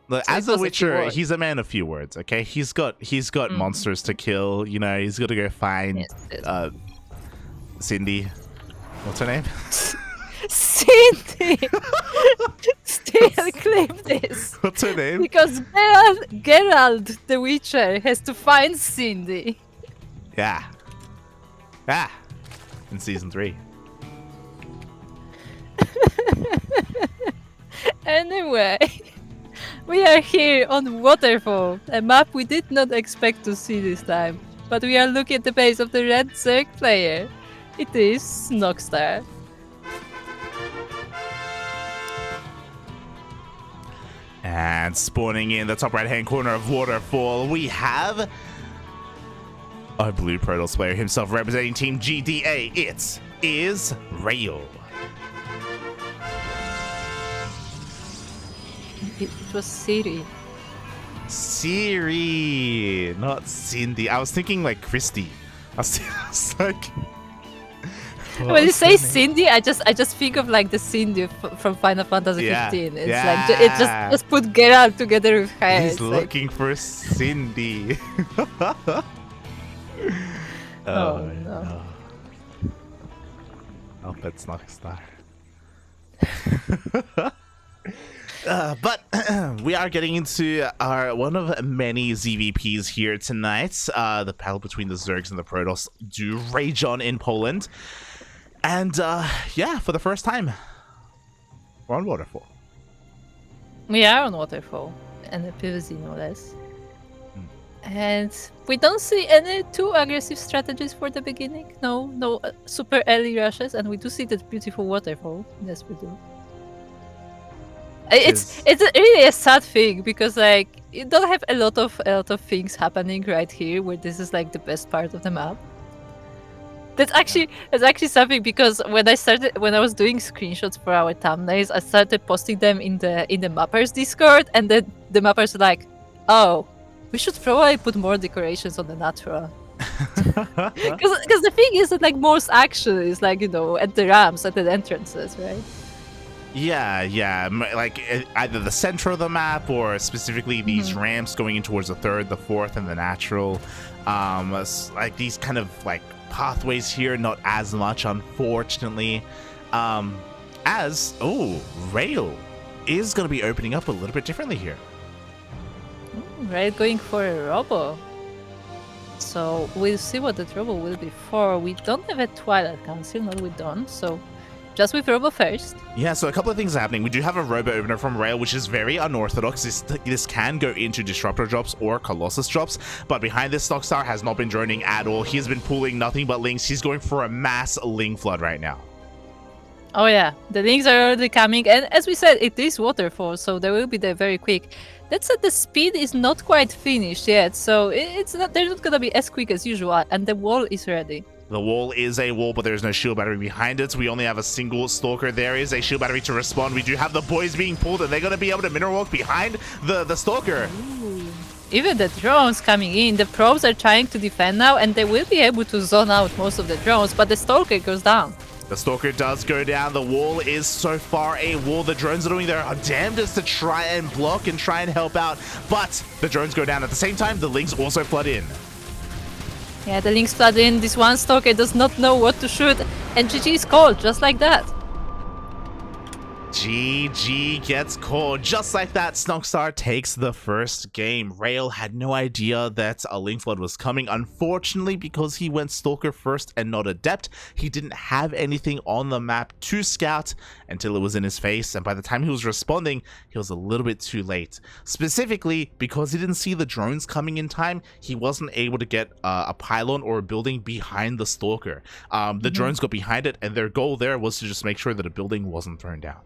Look, So as it a was a few Witcher, words. he's a man of few words. Okay, he's got monsters to kill. You know, he's got to go find Yes. Cindy. What's her name? Cindy! Still claim this. What's her name? Because Geralt the Witcher has to find Cindy. Yeah. Ah. In season 3. Anyway, we are here on Waterfall, a map we did not expect to see this time. But we are looking at the base of the red Zerg player. It is Snoxtar. And spawning in the top right-hand corner of Waterfall, we have our blue Protoss player himself representing Team GDA. It is Rail. It was Siri. Siri, not Cindy. I was thinking like Christy. I was like, When you say Cindy, I just think of like the Cindy from Final Fantasy 15. It's like it just put Geralt together with her. He's It's looking for Cindy. Oh no. I'll bet Snoxtar. But we are getting into our one of many ZVPs here tonight. The battle between the Zergs and the Protoss do rage on in Poland. And yeah, for the first time, we're on Waterfall. We are on Waterfall, and the PvZ no less. And we don't see any too aggressive strategies for the beginning. No super early rushes, and we do see that beautiful waterfall. Yes, we do. It's really a sad thing because like you don't have a lot of things happening right here, where this is like the best part of the map. That's actually something, because when I was doing screenshots for our thumbnails, I started posting them in the mappers Discord, and then the mappers were like, "Oh, we should probably put more decorations on the natural." Because the thing is that like most action is like, you know, at the ramps, at the entrances, right? Yeah, like either the center of the map or specifically these ramps going in towards the third, the fourth, and the natural. Like these kind of like pathways here, not as much, unfortunately. Rail is going to be opening up a little bit differently here. Right, going for a robo. So we'll see what the robo will be for. We don't have a Twilight Council, no we don't, so just with robo first. Yeah, so a couple of things are happening. We do have a robo opener from Rail, which is very unorthodox. This can go into Disruptor drops or Colossus drops, but behind this, Snoxtar has not been droning at all. He's been pulling nothing but links. He's going for a mass Ling flood right now. Oh yeah, the links are already coming, and as we said, it is Waterfall, so they will be there very quick. That said, the speed is not quite finished yet, so they're not gonna be as quick as usual, and the wall is ready. The wall is a wall, but there's no shield battery behind it. We only have a single Stalker. There is a shield battery to respond. We do have the boys being pulled, and they're going to be able to mineral walk behind the Stalker. Ooh. Even the drones coming in, the probes are trying to defend now, and they will be able to zone out most of the drones, but the Stalker goes down. The Stalker does go down. The wall is so far a wall. The drones are doing their damnedest to try and block and try and help out, but the drones go down. At the same time, the Lings also flood in. Yeah, the links flood in. This one Stalker does not know what to shoot, and GG is called, just like that. GG gets called. Just like that, Snoxtar takes the first game. Rail had no idea that a Ling Flood was coming. Unfortunately, because he went Stalker first and not Adept, he didn't have anything on the map to scout until it was in his face. And by the time he was responding, he was a little bit too late. Specifically, because he didn't see the drones coming in time, he wasn't able to get a pylon or a building behind the Stalker. The drones got behind it, and their goal there was to just make sure that a building wasn't thrown down.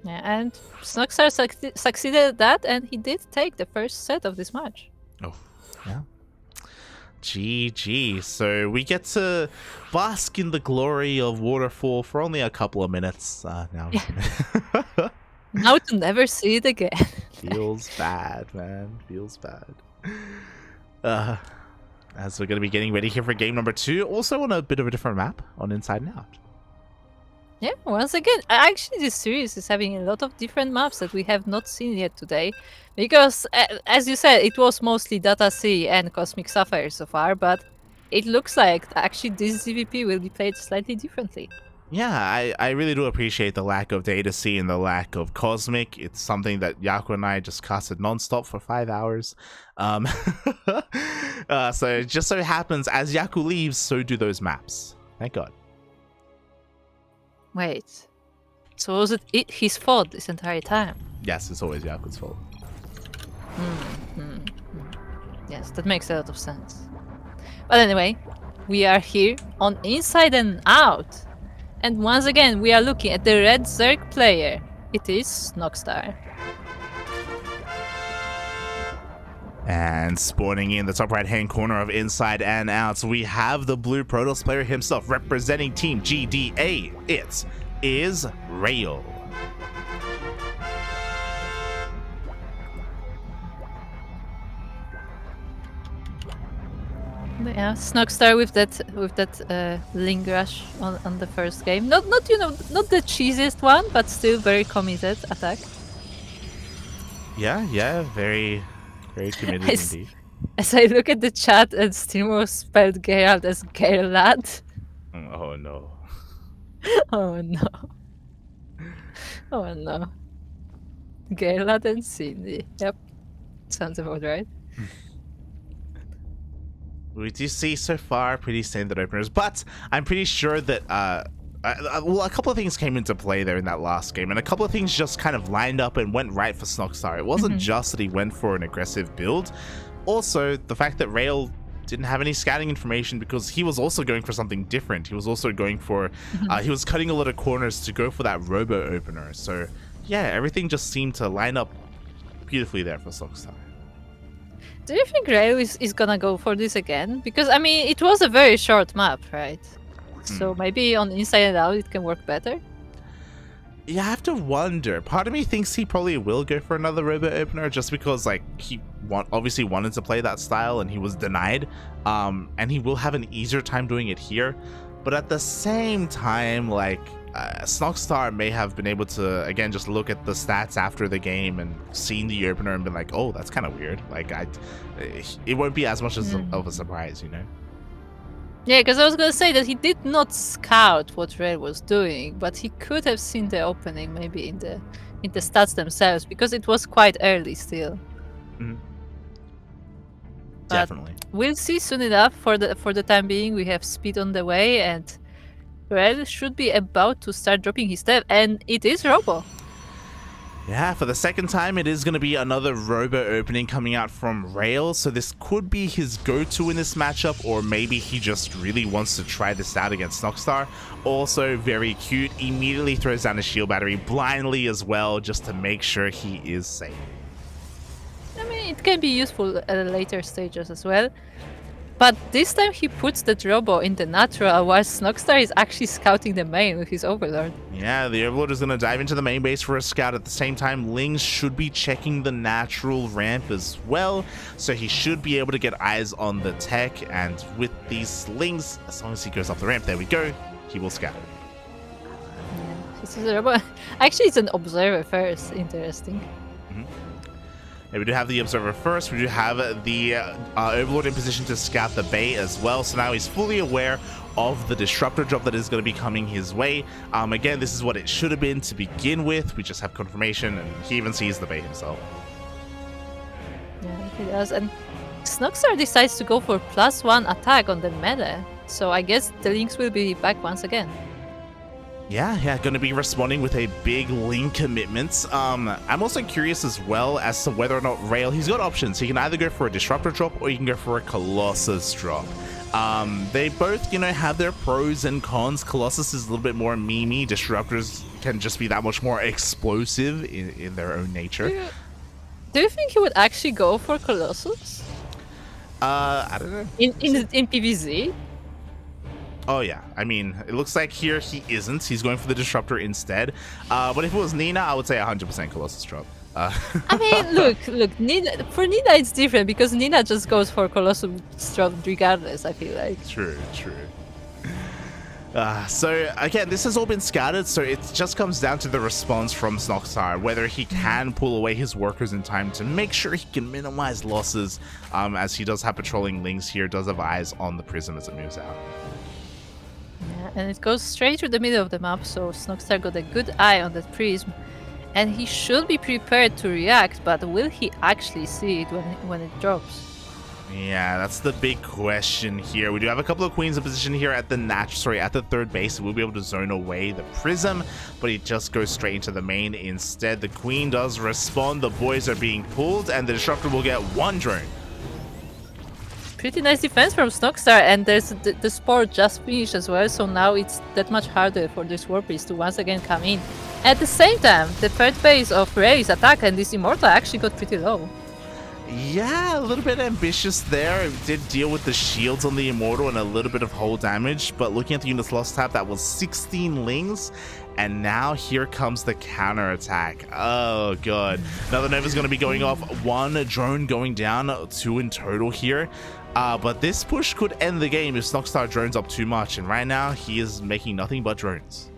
Yeah, and Snoxtar succeeded at that, and he did take the first set of this match. Oh, yeah. GG. So we get to bask in the glory of Waterfall for only a couple of minutes now. Yeah. Now to never see it again. Feels bad, man. Feels bad. As we're going to be getting ready here for game number 2, also on a bit of a different map on Inside and Out. Yeah, once again, actually, this series is having a lot of different maps that we have not seen yet today. Because, as you said, it was mostly Data Sea and Cosmic Sapphire so far, but it looks like actually this ZVP will be played slightly differently. Yeah, I really do appreciate the lack of Data Sea and the lack of Cosmic. It's something that Yaku and I just casted nonstop for 5 hours. So it just so happens, as Yaku leaves, so do those maps. Thank God. Wait, so was it his fault this entire time? Yes, it's always Yaku's fault. Yes, that makes a lot of sense. But anyway, we are here on Inside and Out. And once again, we are looking at the red Zerg player. It is Snoxtar. And spawning in the top right hand corner of Inside and Out, we have the blue Protoss player himself representing Team GDA. It is Rail. Yeah, Snoxtar with that Ling Rush on the first game. Not not the cheesiest one, but still very committed attack. Yeah, very committed indeed. As I look at the chat and Steamo spelled Geralt as Gerlad. Oh no. Oh no. Oh no. Gerlad and Cindy. Yep. Sounds about right. We do see so far pretty standard openers, but I'm pretty sure that well, a couple of things came into play there in that last game, and a couple of things just kind of lined up and went right for Snoxtar. It wasn't just that he went for an aggressive build, also the fact that Rail didn't have any scouting information because he was also going for something different. He was also going for, he was cutting a lot of corners to go for that robo opener. So yeah, everything just seemed to line up beautifully there for Snoxtar. Do you think Rail is gonna go for this again? Because, I mean, it was a very short map, right? So maybe on Inside and Out it can work better? Yeah, I have to wonder. Part of me thinks he probably will go for another robo opener just because, like, he obviously wanted to play that style and he was denied. And he will have an easier time doing it here. But at the same time, like, Snoxtar may have been able to, again, just look at the stats after the game and seen the opener and been like, oh, that's kind of weird. Like, it won't be as much as of a surprise, you know? Yeah, because I was gonna say that he did not scout what Rail was doing, but he could have seen the opening maybe in the stats themselves, because it was quite early still. Definitely. We'll see soon enough. For the time being, we have speed on the way, and Rail should be about to start dropping his step, and it is Robo. Yeah, for the second time, it is going to be another robo opening coming out from Rail, so this could be his go-to in this matchup, or maybe he just really wants to try this out against Snoxtar. Also very cute, immediately throws down a shield battery blindly as well, just to make sure he is safe. I mean, it can be useful at later stages as well. But this time he puts the Robo in the natural, while Snoxtar is actually scouting the main with his Overlord. Yeah, the Overlord is going to dive into the main base for a scout. At the same time, Lings should be checking the natural ramp as well, so he should be able to get eyes on the tech, and with these Lings, as long as he goes up the ramp, there we go, he will scout it. Yeah, this is a Robo. Actually, it's an Observer first. Interesting. And we do have the Observer first. We do have the Overlord in position to scout the bay as well. So now he's fully aware of the Disruptor drop that is going to be coming his way. Again, this is what it should have been to begin with. We just have confirmation, and he even sees the bay himself. Yeah, he does. And Snoxtar decides to go for +1 attack on the meta. So I guess the Lynx will be back once again. Yeah, going to be responding with a big Link commitment. I'm also curious as well as to whether or not Rail, he's got options. He can either go for a Disruptor drop or he can go for a Colossus drop. They both, have their pros and cons. Colossus is a little bit more memey. Disruptors can just be that much more explosive in their own nature. Do you think he would actually go for Colossus? I don't know. In PvZ? Oh yeah, I mean, it looks like here he isn't. He's going for the Disruptor instead. But if it was Nina, I would say 100% Colossus drop. I mean, look, Nina, for Nina it's different because Nina just goes for Colossus drop regardless, I feel like. True. So again, this has all been scouted, so it just comes down to the response from Snoxtar, whether he can pull away his workers in time to make sure he can minimize losses, as he does have patrolling links here, does have eyes on the prism as it moves out. Yeah, and it goes straight through the middle of the map, so Snoxtar got a good eye on that prism, and he should be prepared to react, but will he actually see it when it drops? Yeah, that's the big question here. We do have a couple of queens in position here at the third base. We'll be able to zone away the prism, but he just goes straight into the main instead. The queen does respond. The boys are being pulled, and the disruptor will get one drone. Pretty nice defense from Snoxtar, and there's the sport just finished as well, so now it's that much harder for this War Priest to once again come in. At the same time, the third base of Ray's attack and this Immortal actually got pretty low. Yeah, a little bit ambitious there. It did deal with the shields on the Immortal and a little bit of hull damage, but looking at the units lost tab, that was 16 lings, and now here comes the counter attack. Oh god. Now the Nova's going to be going off, one drone going down, two in total here. But this push could end the game if Snoxtar drones up too much, and right now he is making nothing but drones.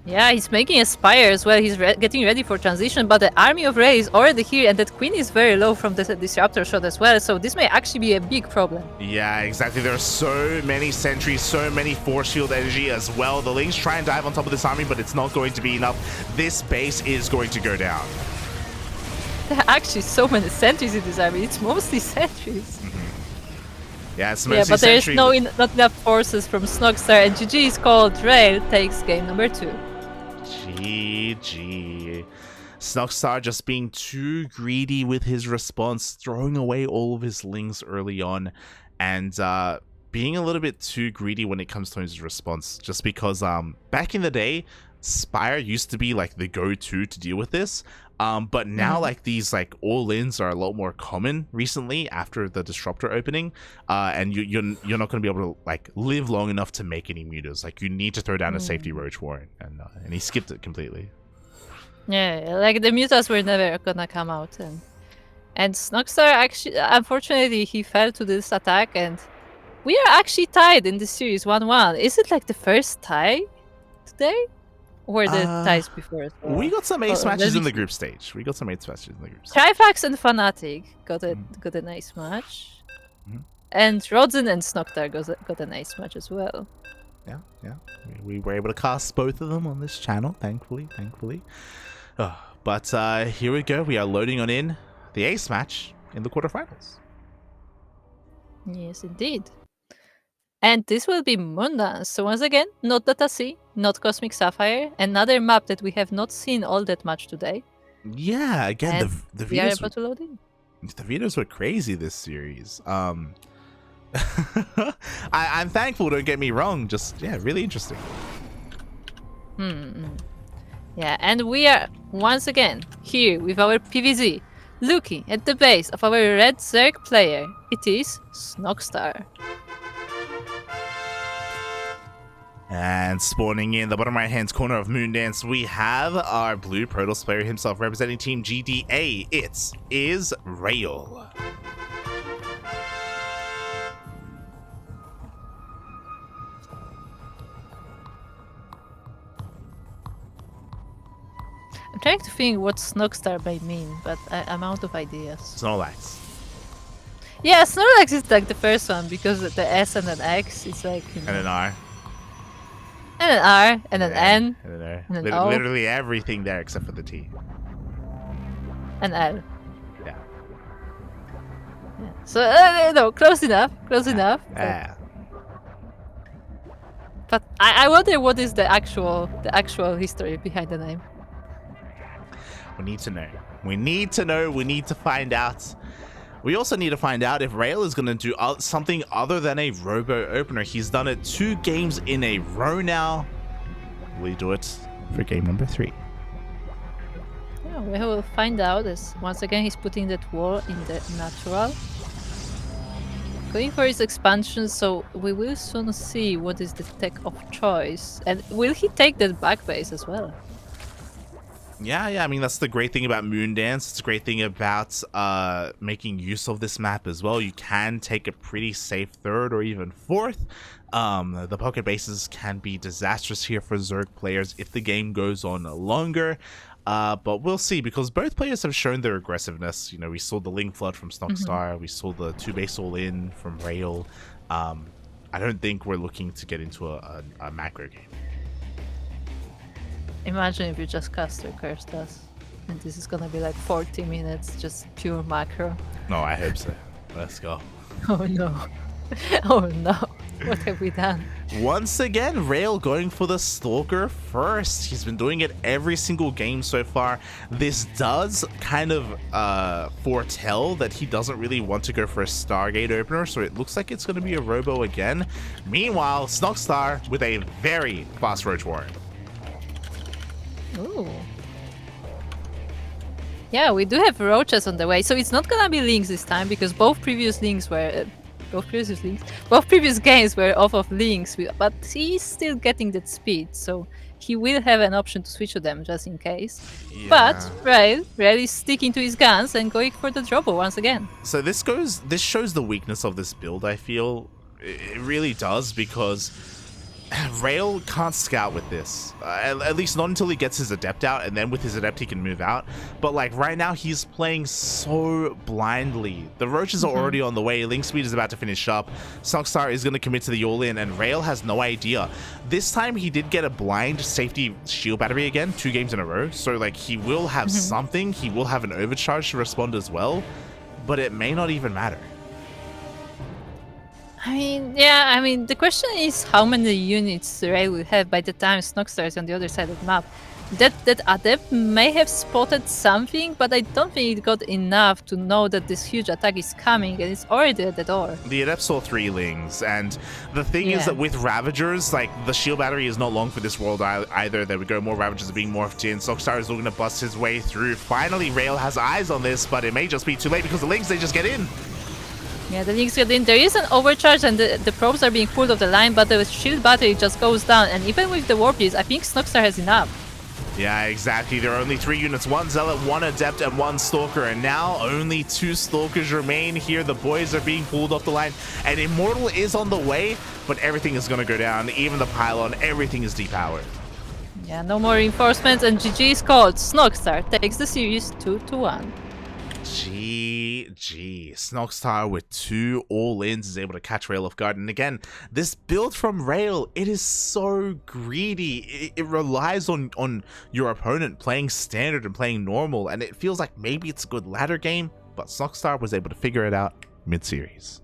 Yeah, he's making a Spire as well. He's getting ready for transition, but the army of Ray is already here, and that queen is very low from the disruptor shot as well, so this may actually be a big problem. Yeah, exactly. There are so many sentries, so many force field energy as well. The Lings try and dive on top of this army, but it's not going to be enough. This base is going to go down. There are actually so many sentries in this army. It's mostly sentries. Yeah, it's mostly but there is sentry. not enough forces from Snoxtar, and GG is called. Rail takes game number 2. GG. Snoxtar just being too greedy with his response, throwing away all of his lings early on, and being a little bit too greedy when it comes to his response, just because back in the day, Spire used to be like the go-to to deal with this, but now like these like all-ins are a lot more common recently after the disruptor opening, and you're not going to be able to like live long enough to make any mutas. Like you need to throw down a safety roach warren, and he skipped it completely. Yeah, like the mutas were never gonna come out, and Snoxtar actually, unfortunately, he fell to this attack, and we are actually tied in this series 1-1. Is it like the first tie today? Or the ties before as well? We got some ace matches in the group stage. Trifax and Fnatic got a nice match. And Rodzen and Snoxtar got a nice match as well. Yeah. We were able to cast both of them on this channel, thankfully. But here we go. We are loading on in the ace match in the quarterfinals. Yes, indeed. And this will be Moondance. So once again, not Data C, not Cosmic Sapphire, another map that we have not seen all that much today. Yeah, again, the we are able to load in. The videos were crazy this series. I'm thankful, don't get me wrong. Just, yeah, really interesting. Yeah, and we are once again here with our PvZ, looking at the base of our red Zerg player. It is Snoxtar. And spawning in the bottom right hand corner of Moondance, we have our blue Protoss player himself representing Team GDA. It is Rail. I'm trying to think what Snoxtar may mean, but I'm out of ideas. Snorlax. Yeah, Snorlax is like the first one because the S and an X is like. And an R. And an R, and an N, and an R. And an O. Literally everything there except for the T. An L. Yeah. So, no, close enough. Yeah. But I wonder what is the actual history behind the name. We need to know. We need to find out. We also need to find out if Rail is going to do something other than a robo opener. He's done it 2 games in a row now. Will he do it for game number 3? Yeah, we will find out as once again he's putting that wall in the natural. Going for his expansion, so we will soon see what is the tech of choice. And will he take that back base as well? Yeah, I mean, that's the great thing about Moondance. It's a great thing about making use of this map as well. You can take a pretty safe third or even fourth. The pocket bases can be disastrous here for Zerg players if the game goes on longer. But we'll see, because both players have shown their aggressiveness. You know, we saw the Ling Flood from Snoxtar. We saw the 2-base all-in from Rail. I don't think we're looking to get into a macro game. Imagine if you just cast your curse dust, and this is gonna be like 40 minutes, just pure macro. No, I hope so. Let's go. Oh no. Oh no. What have we done? Once again, Rail going for the Stalker first. He's been doing it every single game so far. This does kind of foretell that he doesn't really want to go for a Stargate opener, so it looks like it's going to be a Robo again. Meanwhile, Snoxtar with a very fast Roach Warren. Ooh. Yeah, we do have roaches on the way, so it's not gonna be links this time, because both previous games were off of links, but he's still getting that speed, so he will have an option to switch to them just in case. Yeah. But Rail is sticking to his guns and going for the Drobo once again. So this shows the weakness of this build, I feel. It really does, because Rail can't scout with this, at least not until he gets his Adept out, and then with his Adept he can move out. But like right now he's playing so blindly. The Roaches are already on the way, Link Speed is about to finish up, Snoxtar is going to commit to the all-in, and Rail has no idea. This time he did get a blind safety shield battery again, 2 games in a row, so like he will have something, he will have an overcharge to respond as well, but it may not even matter. I mean, the question is how many units Rail will have by the time Snoxtar is on the other side of the map. That Adept may have spotted something, but I don't think it got enough to know that this huge attack is coming, and it's already at the door. The Adept saw 3 Lings, and the thing is that with Ravagers, like, the shield battery is not long for this world either. There we go, more Ravagers are being morphed in. Snoxtar is looking to bust his way through. Finally, Rail has eyes on this, but it may just be too late, because the Lings, they just get in. Yeah, the Lynx get in. There is an overcharge and the probes are being pulled off the line, but the shield battery just goes down. And even with the warpies, I think Snoxtar has enough. Yeah, exactly. There are only 3 units, 1 Zealot, 1 Adept, and 1 Stalker. And now only 2 Stalkers remain here. The boys are being pulled off the line. And Immortal is on the way, but everything is going to go down. Even the pylon, everything is depowered. Yeah, no more reinforcements, and GG is called. Snoxtar takes the series 2-1. GG. Snoxtar with 2 all-ins is able to catch Rail off guard. And again, this build from Rail, it is so greedy. It relies on your opponent playing standard and playing normal, and it feels like maybe it's a good ladder game, but Snoxtar was able to figure it out mid-series.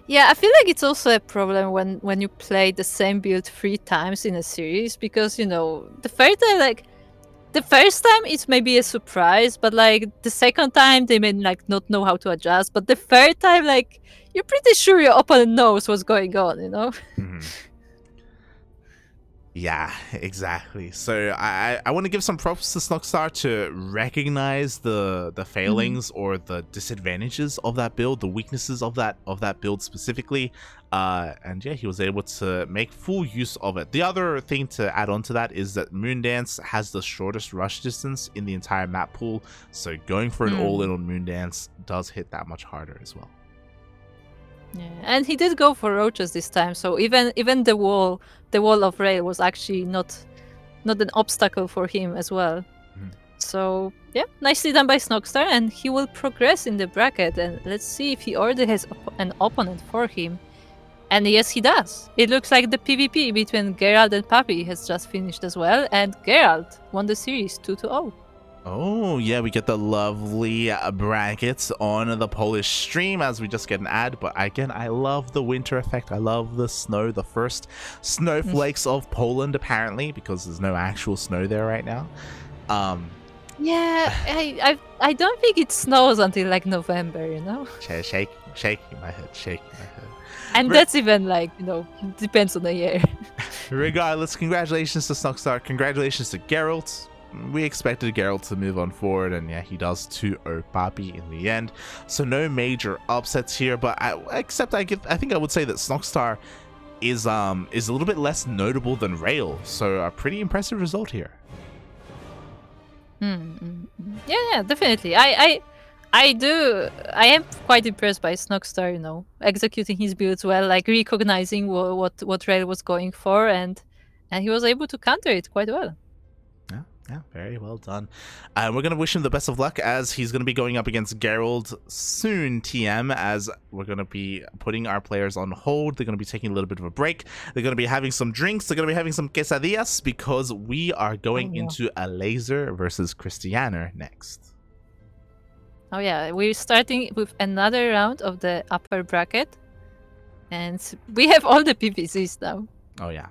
Yeah, I feel like it's also a problem when you play the same build 3 times in a series, because, you know, the first time it's maybe a surprise, but like the second time they may like not know how to adjust, but the third time, like, you're pretty sure your opponent knows what's going on, you know? Yeah, exactly. So I want to give some props to Snoxtar to recognize the failings or the disadvantages of that build, the weaknesses of that build specifically. And yeah, he was able to make full use of it. The other thing to add on to that is that Moondance has the shortest rush distance in the entire map pool, so going for an all-in on Moondance does hit that much harder as well. Yeah, and he did go for roaches this time, so even the wall of Rail was actually not an obstacle for him as well. So yeah, nicely done by Snoxtar, and he will progress in the bracket, and let's see if he already has an opponent for him. And yes, he does. It looks like the PvP between Geralt and Papi has just finished as well, and Geralt won the series 2-0. Oh, yeah, we get the lovely brackets on the Polish stream as we just get an ad. But again, I love the winter effect. I love the snow, the first snowflakes of Poland, apparently, because there's no actual snow there right now. Yeah, I don't think it snows until like November, you know? Shake my head. And that's even like, you know, depends on the year. Regardless, congratulations to Snoxtar. Congratulations to Geralt. We expected Geralt to move on forward, and yeah, he does 2-0 Papi in the end. So no major upsets here, but I think I would say that Snoxtar is a little bit less notable than Rail. So a pretty impressive result here. Yeah, definitely. I am quite impressed by Snoxtar, you know, executing his builds well, like recognizing what Rail was going for, and he was able to counter it quite well. Yeah, very well done. We're going to wish him the best of luck as he's going to be going up against Gerald soon, TM, as we're going to be putting our players on hold. They're going to be taking a little bit of a break. They're going to be having some drinks. They're going to be having some quesadillas because we are going into a laser versus Christianer next. Oh yeah, we're starting with another round of the upper bracket. And we have all the PvZs now. Oh yeah,